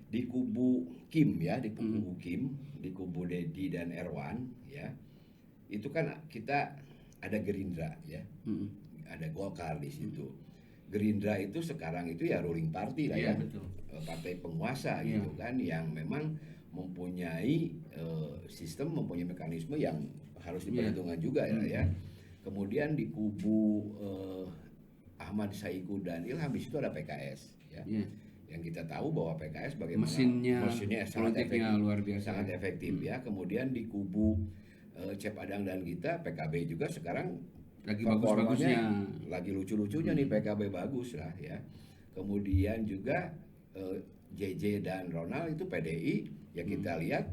di kubu Kim ya, di kubu Kim, di kubu Dedi dan Erwan ya, itu kan kita ada Gerindra ya, ada Golkar di situ. Gerindra itu sekarang itu ya ruling party lah Iya ya, betul. partai penguasa Iya. gitu kan, yang memang mempunyai sistem, mempunyai mekanisme yang harus Iya. diperhitungkan juga ya. Kemudian di kubu Ahmad Saiku dan Ilham, di situ ada PKS ya. Iya. Yang kita tahu bahwa PKS bagaimana Mesinnya, sangat politiknya efektif, luar biasa. sangat efektif ya. Kemudian di kubu Cep Adang dan kita, PKB juga sekarang Lagi performanya bagus-bagusnya. lagi lucu-lucunya nih, PKB bagus lah ya. Kemudian juga JJ dan Ronald itu PDI ya, kita lihat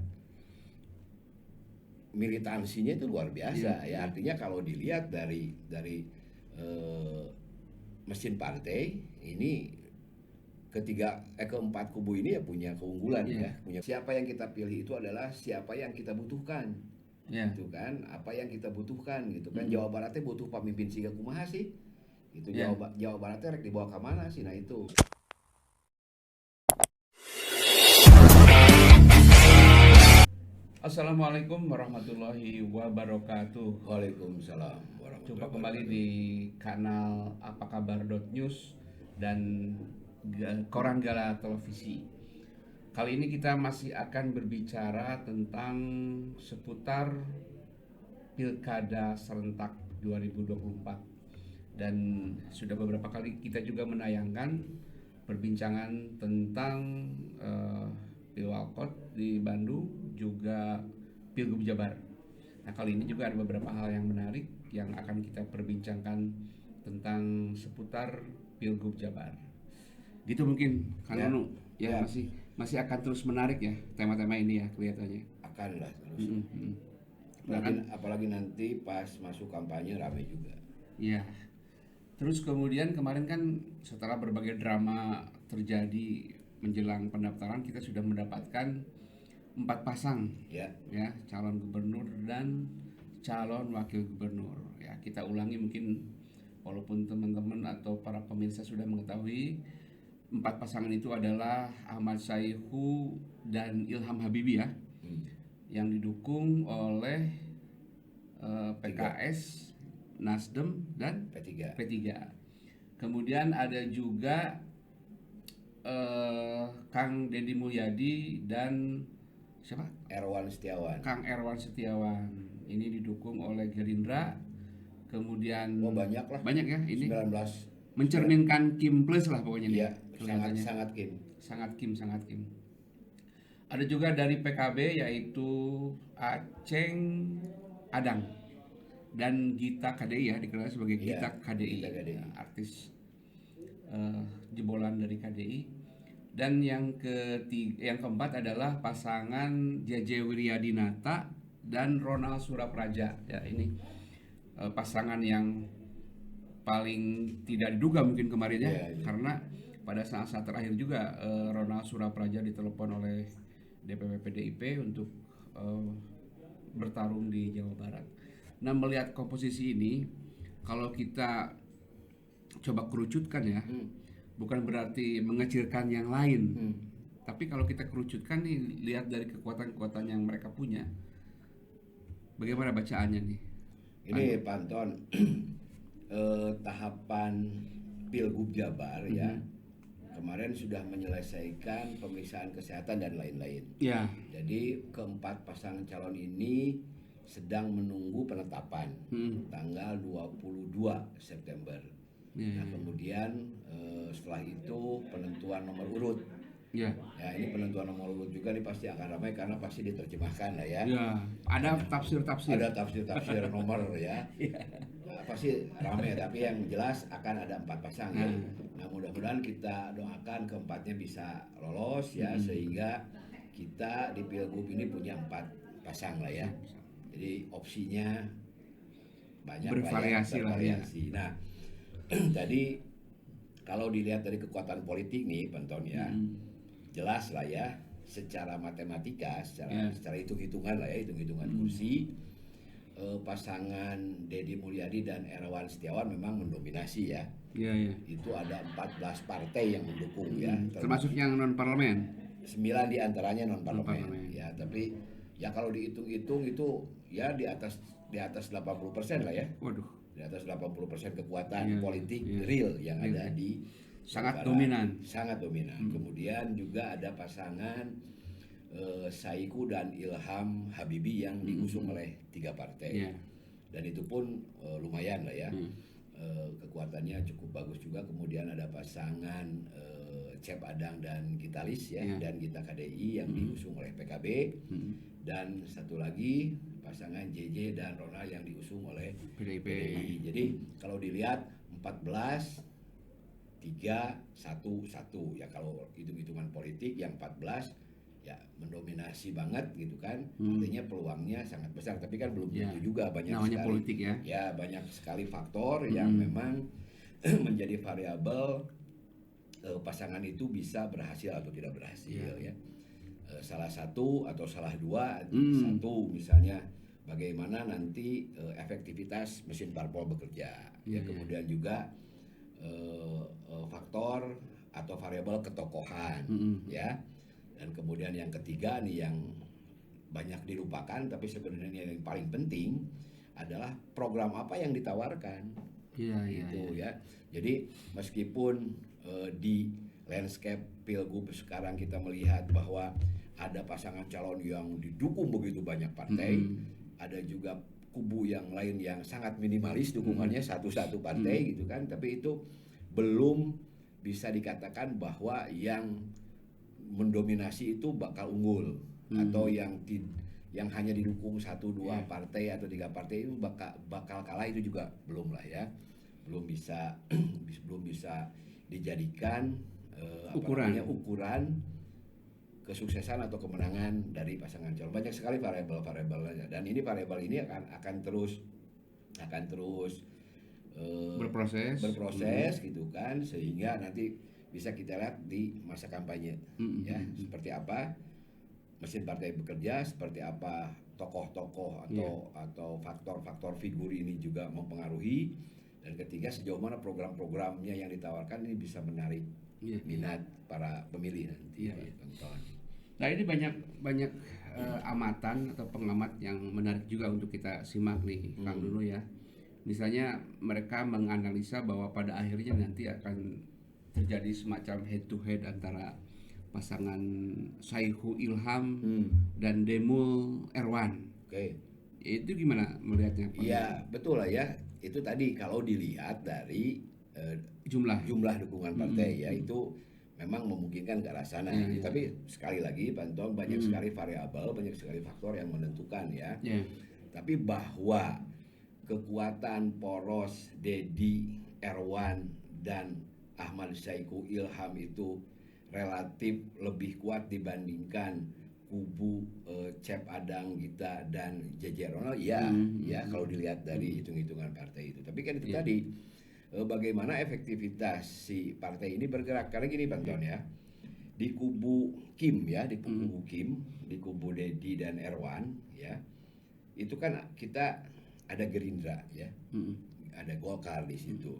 militansinya itu luar biasa ya. Artinya kalau dilihat dari mesin partai ini, keempat kubu ini ya punya keunggulan ya. Siapa yang kita pilih itu adalah siapa yang kita butuhkan. Gitu kan, apa yang kita butuhkan gitu kan. Jawa Baratnya butuh pemimpin siga kumaha sih gitu. Jawa Baratnya rek dibawa ke mana sih, nah itu. Assalamualaikum warahmatullahi wabarakatuh. Waalaikumsalam warahmatullahi Jumpa kembali wabarakatuh. di kanal apakabar.news dan Koran Gala Televisi. Kali ini kita masih akan berbicara tentang seputar Pilkada serentak 2024. Dan sudah beberapa kali kita juga menayangkan perbincangan tentang Pilwalkot di Bandung, juga Pilgub Jabar. Nah, kali ini juga ada beberapa hal yang menarik yang akan kita perbincangkan tentang seputar Pilgub Jabar. Gitu mungkin Kang Nunu ya. Masih akan terus menarik ya tema-tema ini ya, kelihatannya. Akan lah terus. Apalagi nanti pas masuk kampanye rame juga. Iya. Terus kemudian kemarin kan setelah berbagai drama terjadi menjelang pendaftaran, kita sudah mendapatkan 4 pasang ya, calon gubernur dan calon wakil gubernur ya. Kita ulangi, mungkin walaupun teman-teman atau para pemirsa sudah mengetahui, 4 pasangan itu adalah Ahmad Saiku dan Ilham Habibie ya, yang didukung oleh PKS, Nasdem dan P3. Kemudian ada juga Kang Deddy Mulyadi dan siapa? Kang Erwan Setiawan. Ini didukung oleh Gerindra. Kemudian banyak ya ini. 19 mencerminkan Kim Plus lah pokoknya nih. Iya, sangat Kim. Ada juga dari PKB yaitu Aceng Adang dan Gita KDI ya, dikenal sebagai Gita KDI. Artis jebolan dari KDI. Dan yang keempat adalah pasangan JJ Wiryadinata dan Ronald Surapraja ya. Ini pasangan yang paling tidak diduga mungkin kemarin ya, karena pada saat terakhir juga Ronald Surapraja ditelepon oleh DPP PDIP untuk bertarung di Jawa Barat. Nah, melihat komposisi ini, kalau kita coba kerucutkan ya, bukan berarti mengecilkan yang lain, tapi kalau kita kerucutkan nih, lihat dari kekuatan-kekuatan yang mereka punya, bagaimana bacaannya nih? Ini Panton, tahapan Pilgub Jabar ya, kemarin sudah menyelesaikan pemeriksaan kesehatan dan lain-lain. Ya. Jadi keempat pasangan calon ini sedang menunggu penetapan tanggal 22 September. Nah, kemudian setelah itu penentuan nomor urut. Ya, ini penentuan nomor urut juga nih pasti akan ramai karena pasti diterjemahkan lah ya. Ada tafsir-tafsir. Ada tafsir-tafsir nomor ya. Nah, pasti ramai, tapi yang jelas akan ada 4 pasang ya. Nah, mudah-mudahan kita doakan keempatnya bisa lolos ya, sehingga kita di Pilgub ini punya 4 pasang lah ya. Jadi opsinya banyak, bervariasi lah ya. Nah, tadi kalau dilihat dari kekuatan politik nih Penton ya, jelas lah ya, secara matematika, secara hitung-hitungan lah ya, hitung-hitungan kursi, pasangan Deddy Mulyadi dan Erwan Setiawan memang mendominasi ya. Iya. Itu ada 14 partai yang mendukung ya. Termasuk yang non parlemen. 9 diantaranya non parlemen. Non-parlemen. Ya, tapi ya kalau dihitung-hitung itu ya di atas 80% lah ya. Waduh, Di atas 80% kekuatan Iya, politik iya. real yang Real, ada ya. di Sangat Jawa Barat. dominan. Sangat dominan. Kemudian juga ada pasangan Saiku dan Ilham Habibie yang diusung oleh 3 partai. Iya. Dan itu pun lumayan lah ya. Hmm. Kekuatannya cukup bagus juga. Kemudian ada pasangan Cep Adang dan Gitalis ya, Iya. dan Gita KDI yang diusung oleh PKB. Dan satu lagi pasangan JJ dan Ronald yang diusung oleh PDIP. PDI. Jadi kalau dilihat 14 3 1 1 ya, kalau hitung-hitungan politik yang 14 ya mendominasi banget gitu kan. Artinya peluangnya sangat besar, tapi kan belum Ya. tentu juga, banyak Namanya sekali politik ya. ya, banyak sekali faktor yang memang menjadi variabel pasangan itu bisa berhasil atau tidak berhasil ya. Salah satu atau salah dua. Satu misalnya bagaimana nanti efektivitas mesin parpol bekerja ya, kemudian juga faktor atau variabel ketokohan ya. Dan kemudian yang ketiga nih yang banyak dilupakan tapi sebenarnya yang paling penting adalah program apa yang ditawarkan. Iya, Gitu ya. Jadi meskipun di landscape pilgub sekarang kita melihat bahwa ada pasangan calon yang didukung begitu banyak partai, ada juga kubu yang lain yang sangat minimalis dukungannya satu-satu partai gitu kan, tapi itu belum bisa dikatakan bahwa yang mendominasi itu bakal unggul atau yang hanya didukung 1, 2 partai atau 3 partai itu bakal kalah, itu juga belum lah ya, belum bisa dijadikan ukuran kesuksesan atau kemenangan dari pasangan calon. Banyak sekali variabel-variabelnya, dan ini variabel ini akan terus berproses gitu kan, sehingga nanti bisa kita lihat di masa kampanye ya, seperti apa mesin partai bekerja, seperti apa tokoh-tokoh atau faktor-faktor figur ini juga mempengaruhi, dan ketiga sejauh mana program-programnya yang ditawarkan ini bisa menarik minat para pemilih nanti. Nah, ini banyak amatan atau pengamat yang menarik juga untuk kita simak nih, Kang Dono ya. Misalnya mereka menganalisa bahwa pada akhirnya nanti akan terjadi semacam head to head antara pasangan Saihu Ilham dan Demul Erwan. Oke. Itu gimana melihatnya, Pak? Iya, betul lah ya. Itu tadi kalau dilihat dari jumlah dukungan partai ya, itu memang memungkinkan ke arah sana. Tapi sekali lagi Pak Anton, banyak sekali variabel, banyak sekali faktor yang menentukan ya. Tapi bahwa kekuatan poros Dedi Erwan dan Ahmad Saiku Ilham itu relatif lebih kuat dibandingkan kubu Cep Adang Gita dan JJ Ronald ya kalau dilihat dari hitung-hitungan partai itu. Tapi kan itu tadi bagaimana efektivitas si partai ini bergerak. Karena gini Pak Anton ya, di kubu Kim ya, di kubu Kim, di kubu Dedi dan Erwan ya, itu kan kita ada Gerindra ya, ada Golkar di situ.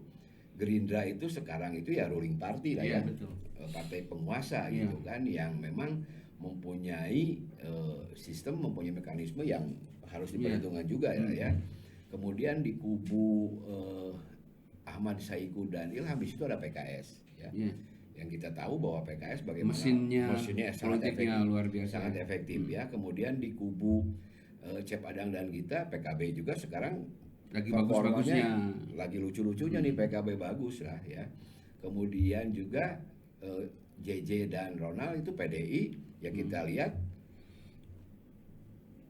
Gerindra itu sekarang itu ya ruling party lah ya, betul. Partai penguasa gitu kan, yang memang mempunyai sistem, mempunyai mekanisme yang harus diperhitungkan juga ya. Kemudian di kubu Ahmad Saiku dan Ilham di situ ada PKS ya. Yang kita tahu bahwa PKS bagaimana mesinnya sangat efektif, luar biasa, sangat efektif ya. Kemudian di kubu Cep Adang dan Gita, PKB juga sekarang lagi bagus-bagusnya, lagi lucu-lucunya nih, PKB bagus lah ya. Kemudian juga JJ dan Ronald itu PDI ya, kita lihat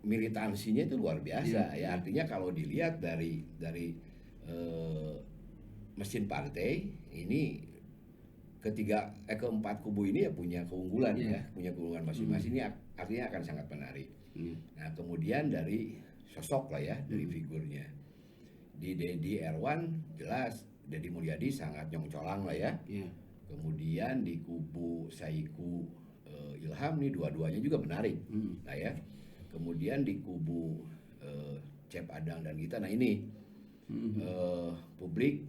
militansinya itu luar biasa ya. Artinya kalau dilihat dari mesin partai ini, keempat kubu ini ya punya keunggulan ya, punya keunggulan masing-masing. Ini artinya akan sangat menarik. Nah, kemudian dari sosok lah ya, dari figurnya. Di Dedi Erwan jelas Deddy Mulyadi sangat nyongcolang lah ya. Kemudian di kubu Saiku Ilham nih dua-duanya juga menarik. Nah ya. Kemudian di kubu Cep Adang dan Gita, nah ini publik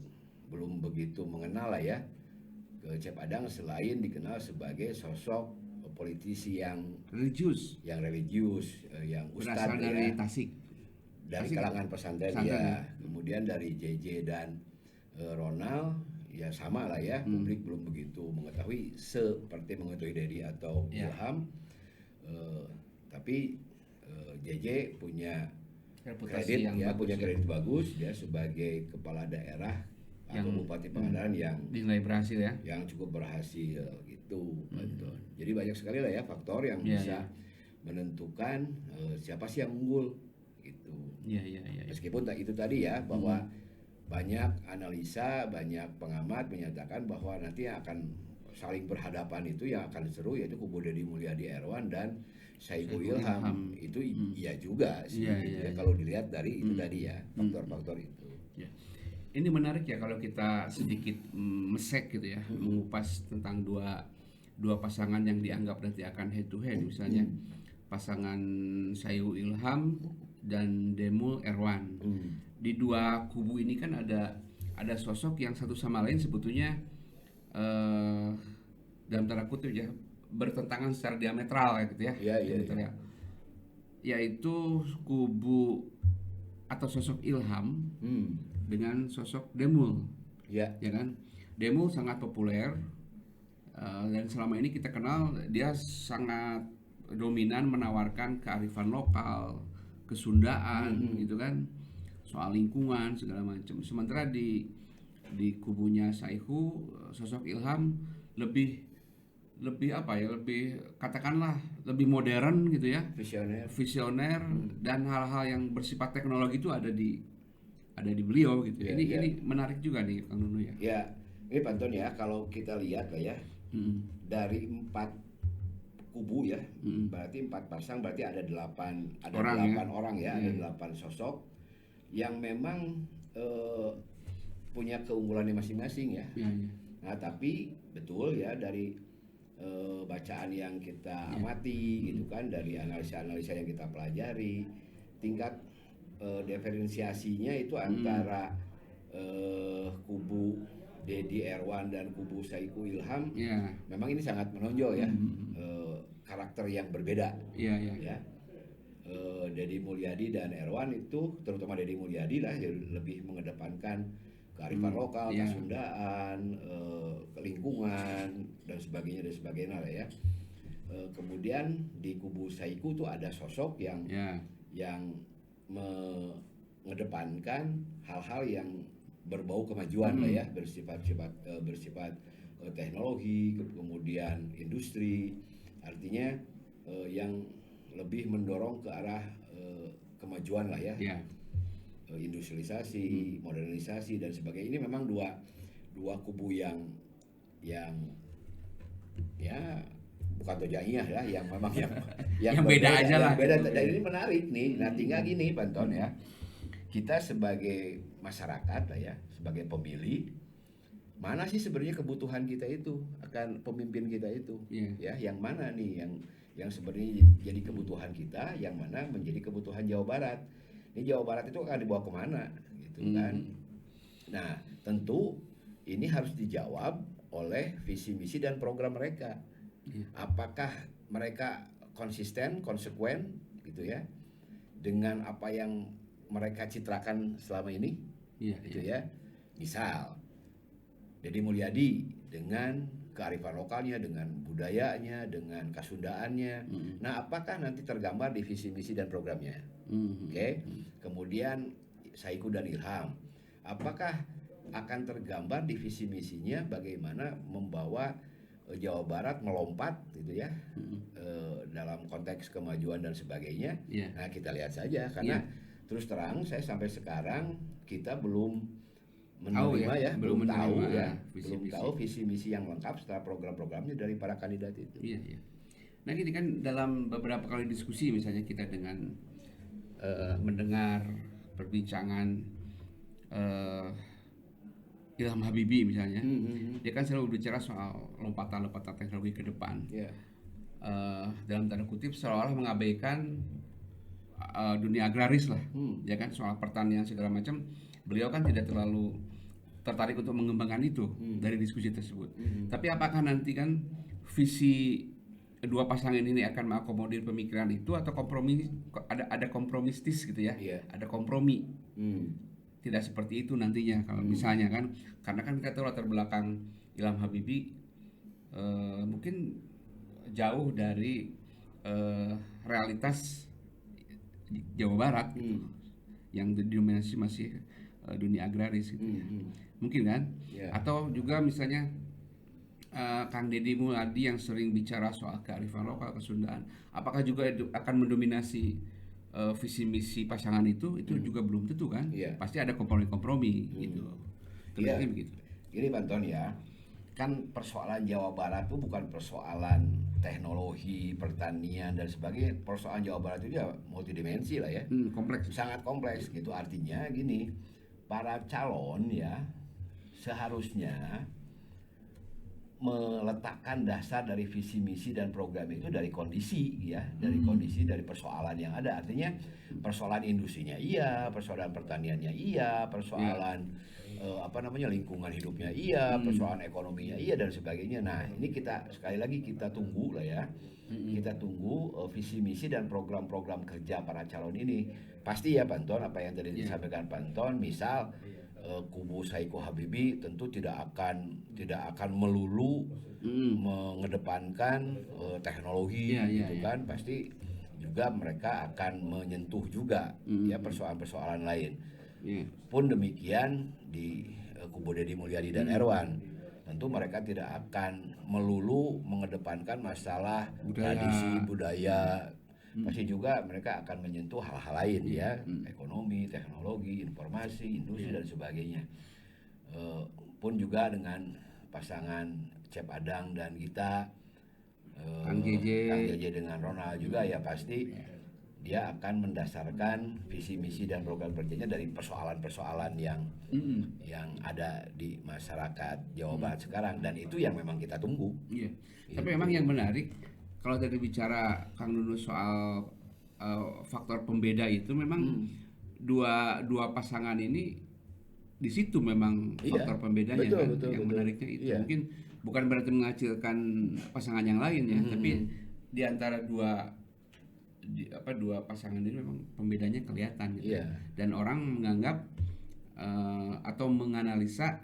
belum begitu mengenal lah ya ke Cep Adang, selain dikenal sebagai sosok politisi yang religius, yang berasal ustadz dari ya, Tasik. dari Tasik, kalangan pesantren ya. Kemudian dari JJ dan Ronald ya sama lah ya, publik belum begitu mengetahui seperti mengetahui Dedi atau Ilham. Tapi JJ punya reputasi kredit yang ya, bagus, punya kredit bagus dia sebagai kepala daerah atau bupati Pangandaran yang dinilai berhasil ya, yang cukup berhasil gitu. Jadi banyak sekali lah ya faktor yang bisa menentukan siapa sih yang unggul gitu. Meskipun itu tadi ya bahwa banyak analisa, banyak pengamat menyatakan bahwa nanti yang akan saling berhadapan itu yang akan seru yaitu kubu Deddy Mulyadi Erwan dan Saiful Ilham. Itu iya juga sih gitu ya. Kalau dilihat dari itu tadi ya, faktor-faktor itu. Ini menarik ya kalau kita sedikit mesek gitu ya, mengupas tentang dua pasangan yang dianggap nanti akan head to head, misalnya pasangan Saiful Ilham dan Demul Erwan. Di dua kubu ini kan ada sosok yang satu sama lain sebetulnya dalam tanda kutip ya bertentangan secara diametral gitu ya. Iya. Yaitu kubu atau sosok Ilham dengan sosok Demul. Ya kan? Demul sangat populer dan selama ini kita kenal dia sangat dominan menawarkan kearifan lokal, kesundaan gitu kan, soal lingkungan segala macam. Sementara di kubunya Saihu, sosok Ilham lebih apa ya, lebih katakanlah lebih modern gitu ya, visioner dan hal-hal yang bersifat teknologi itu ada di beliau gitu. Ini menarik juga nih Kang Nunu ya. Ya, ini Pak Anton ya, kalau kita lihat lah ya, dari 4 kubu ya, berarti 4 pasang, berarti ada 8 orang ya, ada 8 sosok yang memang punya keunggulannya masing-masing ya. Nah, tapi betul ya dari bacaan yang kita amati gitu kan, dari analisa-analisa yang kita pelajari, tingkat diferensiasinya itu antara kubu Deddy Erwan dan kubu Saiful Ilham memang ini sangat menonjol ya, karakter yang berbeda ya. Deddy Mulyadi dan Erwan itu, terutama Deddy Mulyadi lah lebih mengedepankan kearifan lokal, kesundaan, lingkungan dan sebagainya lah ya. Kemudian di kubu Saiku tuh ada sosok yang mengedepankan hal-hal yang berbau kemajuan lah ya, bersifat teknologi, kemudian industri, artinya yang lebih mendorong ke arah kemajuan lah ya. Industrialisasi, modernisasi dan sebagainya. Ini memang dua kubu yang ya bukan tojaiyah ya, yang memang yang beda aja lah. Beda. Dan ini menarik nih. Nah, tinggal gini Pak Anton ya. Kita sebagai masyarakat lah ya, sebagai pemilih, mana sih sebenarnya kebutuhan kita itu akan pemimpin kita itu? Ya, yang mana nih yang sebenarnya jadi kebutuhan kita, yang mana menjadi kebutuhan Jawa Barat? Ini Jawa Barat itu akan dibawa kemana gitu kan. Nah, tentu ini harus dijawab oleh visi misi dan program mereka. Apakah mereka konsisten, konsekuen gitu ya dengan apa yang mereka citrakan selama ini gitu ya. Misal Deddy Mulyadi dengan kearifan lokalnya, dengan budayanya, dengan kesundaannya. Nah, apakah nanti tergambar di visi misi dan programnya? Kemudian Saiku dan Ilham, apakah akan tergambar di visi misinya bagaimana membawa Jawa Barat melompat gitu ya, dalam konteks kemajuan dan sebagainya. Nah, kita lihat saja karena terus terang saya sampai sekarang kita belum menerima belum tahu visi misi yang lengkap setelah program-programnya dari para kandidat itu. Nah, gini kan, dalam beberapa kali diskusi misalnya kita dengan mendengar perbincangan Ilham Habibie misalnya, dia kan selalu bicara soal lompatan-lompatan teknologi ke depan. Dalam tanda kutip seolah-olah mengabaikan dunia agraris lah, ya kan, soal pertanian segala macam. Beliau kan tidak terlalu tertarik untuk mengembangkan itu dari diskusi tersebut. Tapi apakah nanti kan visi dua pasangan ini akan mengakomodir pemikiran itu atau kompromi, ada kompromistis gitu ya. Iya. Ada kompromi. Tidak seperti itu nantinya kalau misalnya kan, karena kan kita tahu latar belakang Ilham Habibie mungkin jauh dari realitas Jawa Barat gitu, yang didominasi masih dunia agraris gitu ya. Mungkin kan? Yeah. Atau juga misalnya Kang Deddy Mulyadi yang sering bicara soal kearifan lokal, Kesundaan, apakah juga itu akan mendominasi visi misi pasangan itu juga belum tentu kan? Yeah. Pasti ada kompromi-kompromi gitu. Iya. Begitu. Gini Pak Anton ya, kan persoalan Jawa Barat itu bukan persoalan teknologi, pertanian dan sebagainya. Persoalan Jawa Barat itu ya multidimensi lah ya. Kompleks. Sangat kompleks gitu. Artinya gini, para calon ya seharusnya meletakkan dasar dari visi misi dan program itu dari kondisi ya, dari kondisi, dari persoalan yang ada. Artinya persoalan industrinya iya, persoalan pertaniannya iya, persoalan lingkungan hidupnya iya, persoalan ekonominya iya dan sebagainya. Nah, ini kita sekali lagi kita tunggu lah ya. Kita tunggu visi misi dan program-program kerja para calon ini. Pasti ya Pak Anton, apa yang tadi disampaikan Pak Anton, misal kubu Saiku Habibie tentu tidak akan melulu mengedepankan teknologi gitu kan. Pasti juga mereka akan menyentuh juga ya persoalan-persoalan lain. Pun demikian di kubu Deddy Mulyadi dan Erwan, tentu mereka tidak akan melulu mengedepankan masalah tradisi budaya. Pasti juga mereka akan menyentuh hal-hal lain ya, ekonomi, teknologi, informasi, industri dan sebagainya. Pun juga dengan pasangan Cep Adang dan Gita, Kang JJ dengan Ronald juga ya pasti dia akan mendasarkan visi misi dan program kerjanya dari persoalan-persoalan yang ada di masyarakat Jawa Barat sekarang, dan itu yang memang kita tunggu. Iya. Tapi memang yang menarik kalau tadi bicara Kang Nunu soal faktor pembeda itu memang dua pasangan ini di situ memang faktor pembedanya betul, yang menariknya itu. Iya. Mungkin bukan berarti menghasilkan pasangan yang lain ya, tapi di antara dua pasangan ini memang pembedanya kelihatan gitu. Dan orang menganggap atau menganalisa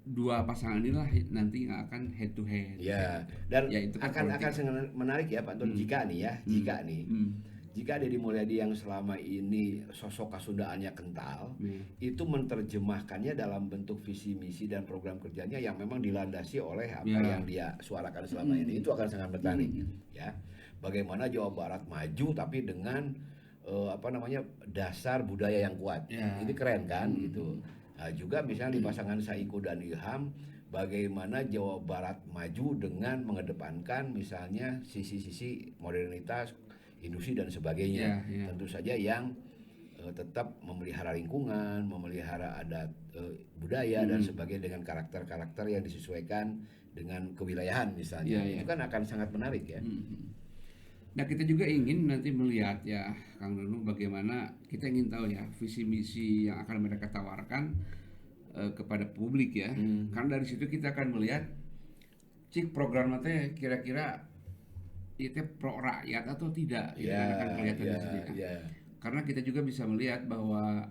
dua pasangan inilah nanti yang akan head to head. Ya, dan ya, itu kan akan sangat menarik ya Pak Anton jika Deddy Mulyadi yang selama ini sosok Kasundaannya kental itu menerjemahkannya dalam bentuk visi misi dan program kerjanya yang memang dilandasi oleh apa yang dia suarakan selama ini, itu akan sangat menarik ya. Bagaimana Jawa Barat maju tapi dengan dasar budaya yang kuat. Ini keren kan gitu. Nah, juga misalnya di pasangan Saiku dan Ilham, bagaimana Jawa Barat maju dengan mengedepankan misalnya sisi-sisi modernitas, industri dan sebagainya. Tentu saja yang tetap memelihara lingkungan, memelihara adat budaya dan sebagainya dengan karakter-karakter yang disesuaikan dengan kewilayahan misalnya. Itu kan akan sangat menarik ya. Nah, kita juga ingin nanti melihat ya Kang Nunu, bagaimana kita ingin tahu ya visi misi yang akan mereka tawarkan kepada publik ya. Karena dari situ kita akan melihat cik program nanti kira-kira itu pro rakyat atau tidak. Akan kelihatan di situ ya. Karena kita juga bisa melihat bahwa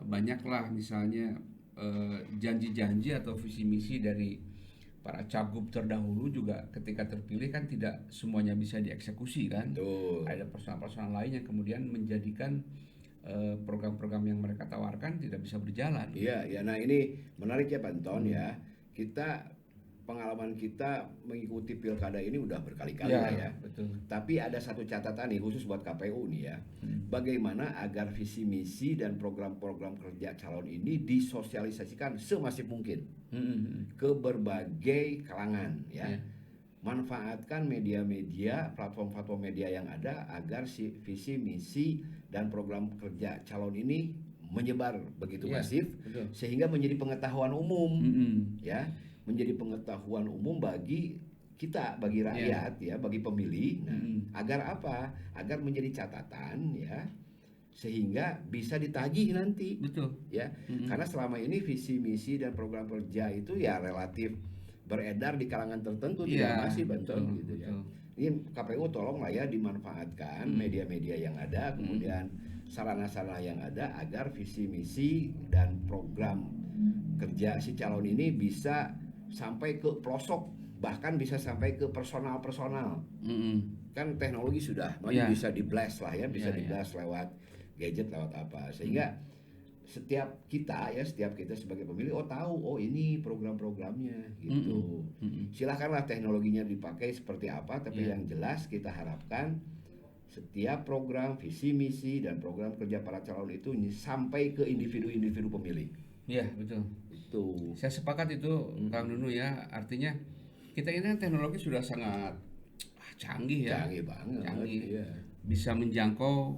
banyaklah misalnya janji-janji atau visi misi dari para cagup terdahulu juga ketika terpilih kan tidak semuanya bisa dieksekusi kan. Ada persoalan-persoalan lain yang kemudian menjadikan program-program yang mereka tawarkan tidak bisa berjalan. Iya, nah ini menarik ya Pak Anton ya. Pengalaman kita mengikuti pilkada ini udah berkali-kali ya. Betul. Tapi ada satu catatan nih khusus buat KPU nih ya. Bagaimana agar visi misi dan program-program kerja calon ini disosialisasikan semasif mungkin ke berbagai kalangan ya. Manfaatkan media-media, platform-platform media yang ada agar si visi misi dan program kerja calon ini menyebar begitu masif sehingga menjadi pengetahuan umum ya. Menjadi pengetahuan umum bagi kita, bagi rakyat ya, bagi pemilih. Nah, agar apa? Agar menjadi catatan ya, sehingga bisa ditagih nanti. Ya. Karena selama ini visi misi dan program kerja itu ya relatif beredar di kalangan tertentu, tidak masih betul gitu ya. ini KPU tolonglah ya dimanfaatkan media-media yang ada, kemudian sarana-sarana yang ada agar visi misi dan program kerja si calon ini bisa sampai ke pelosok, bahkan bisa sampai ke personal-personal. Kan teknologi sudah bisa di-blast lah ya, bisa di-blast lewat gadget, lewat apa, sehingga setiap kita sebagai pemilih tahu ini program-programnya gitu. Silahkanlah teknologinya dipakai seperti apa, tapi yang jelas kita harapkan setiap program visi misi dan program kerja para calon itu sampai ke individu-individu pemilih. Iya, betul. Itu. Saya sepakat itu, Kang Nunu ya. Artinya kita ini kan teknologi sudah sangat canggih ya. Canggih banget. Canggih. Bisa menjangkau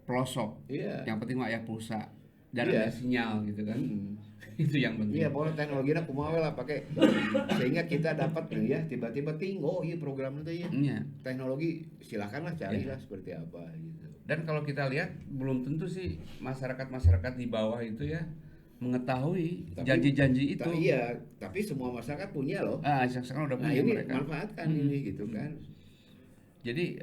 pelosok. Yang penting mah ya pulsa dan ada sinyal gitu kan. Itu yang penting. Iya, pokoknya teknologinya kumaha lah pakai sehingga kita dapat ya tiba-tiba program itu ya. Teknologi silakanlah carilah seperti apa gitu. Dan kalau kita lihat belum tentu sih masyarakat di bawah itu ya mengetahui janji-janji itu. Iya, tapi semua masyarakat punya loh. Sekarang udah punya ini mereka. Manfaatkan ini gitu kan. Jadi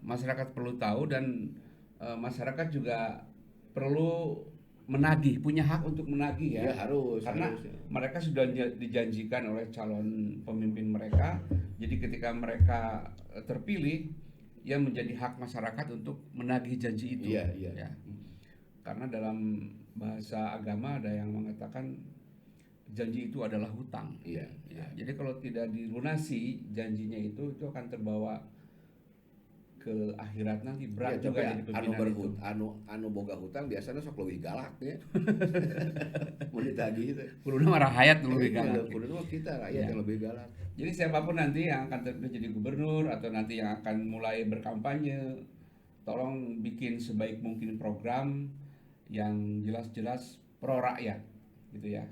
masyarakat perlu tahu dan masyarakat juga perlu menagih, punya hak untuk menagih ya. Harus. Karena mereka sudah dijanjikan oleh calon pemimpin mereka. Jadi ketika mereka terpilih, ya menjadi hak masyarakat untuk menagih janji itu. Iya. Karena dalam bahasa agama ada yang mengatakan janji itu adalah hutang. Iya. Jadi kalau tidak dilunasi janjinya itu akan terbawa ke akhirat nanti berat juga jadi pimpinan itu. Anu boga hutang biasanya sok lebih galak ya. Mau ditagih itu. Kuduna marah hayat lebih galak. Kuduna kita rakyat yang lebih galak. Jadi siapapun nanti yang akan terpilih jadi gubernur atau nanti yang akan mulai berkampanye, tolong bikin sebaik mungkin program yang jelas-jelas pro rakyat gitu ya.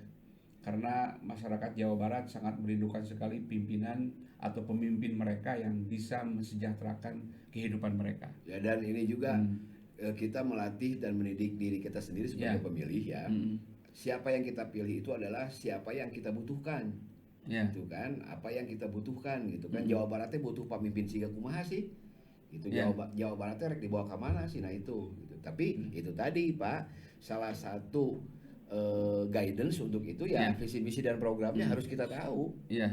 Karena masyarakat Jawa Barat sangat merindukan sekali pimpinan atau pemimpin mereka yang bisa mesejahterakan kehidupan mereka. Ya, dan ini juga kita melatih dan mendidik diri kita sendiri sebagai pemilih ya. Siapa yang kita pilih itu adalah siapa yang kita butuhkan. Gitu kan, apa yang kita butuhkan gitu kan. Jawa Baratnya butuh pemimpin siga kumaha sih? Itu Jawa Baratnya rek dibawa ke mana sih? Nah itu gitu. Tapi itu tadi Pak, salah satu guidance untuk itu ya visi misi dan programnya harus kita tahu. Iya.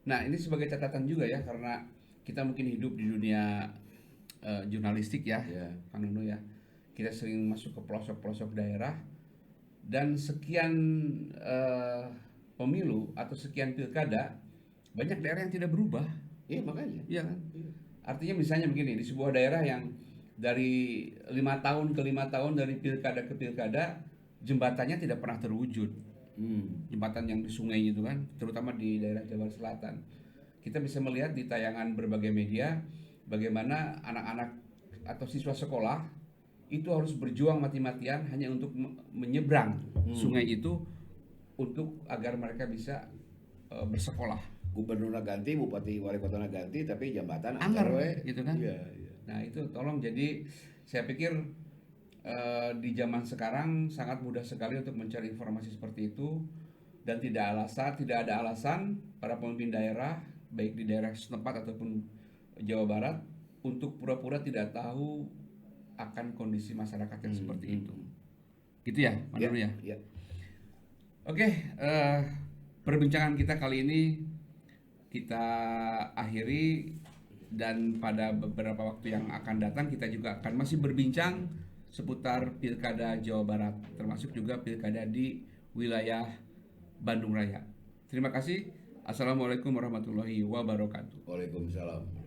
Nah, ini sebagai catatan juga ya, karena kita mungkin hidup di dunia jurnalistik ya, Kang Nunu ya. Kita sering masuk ke pelosok-pelosok daerah dan sekian pemilu atau sekian pilkada, banyak daerah yang tidak berubah. Iya, makanya. Iya kan? Artinya misalnya begini, di sebuah daerah yang dari 5 tahun ke 5 tahun dari pilkada ke pilkada, jembatannya tidak pernah terwujud. Jembatan yang di sungai itu kan, terutama di daerah Jawa Selatan. Kita bisa melihat di tayangan berbagai media bagaimana anak-anak atau siswa sekolah itu harus berjuang mati-matian hanya untuk menyeberang sungai itu untuk agar mereka bisa bersekolah. Gubernurnya ganti, bupati wali kotanya ganti, tapi jembatan angker gitu kan. Iya. Nah itu tolong, jadi saya pikir di zaman sekarang sangat mudah sekali untuk mencari informasi seperti itu, dan tidak ada alasan para pemimpin daerah baik di daerah setempat ataupun Jawa Barat untuk pura-pura tidak tahu akan kondisi masyarakat yang seperti itu. Gitu ya, Pak Nuru ya? Iya. Oke, perbincangan kita kali ini kita akhiri, dan pada beberapa waktu yang akan datang kita juga akan masih berbincang seputar Pilkada Jawa Barat, termasuk juga Pilkada di wilayah Bandung Raya. Terima kasih. Assalamualaikum warahmatullahi wabarakatuh. Waalaikumsalam.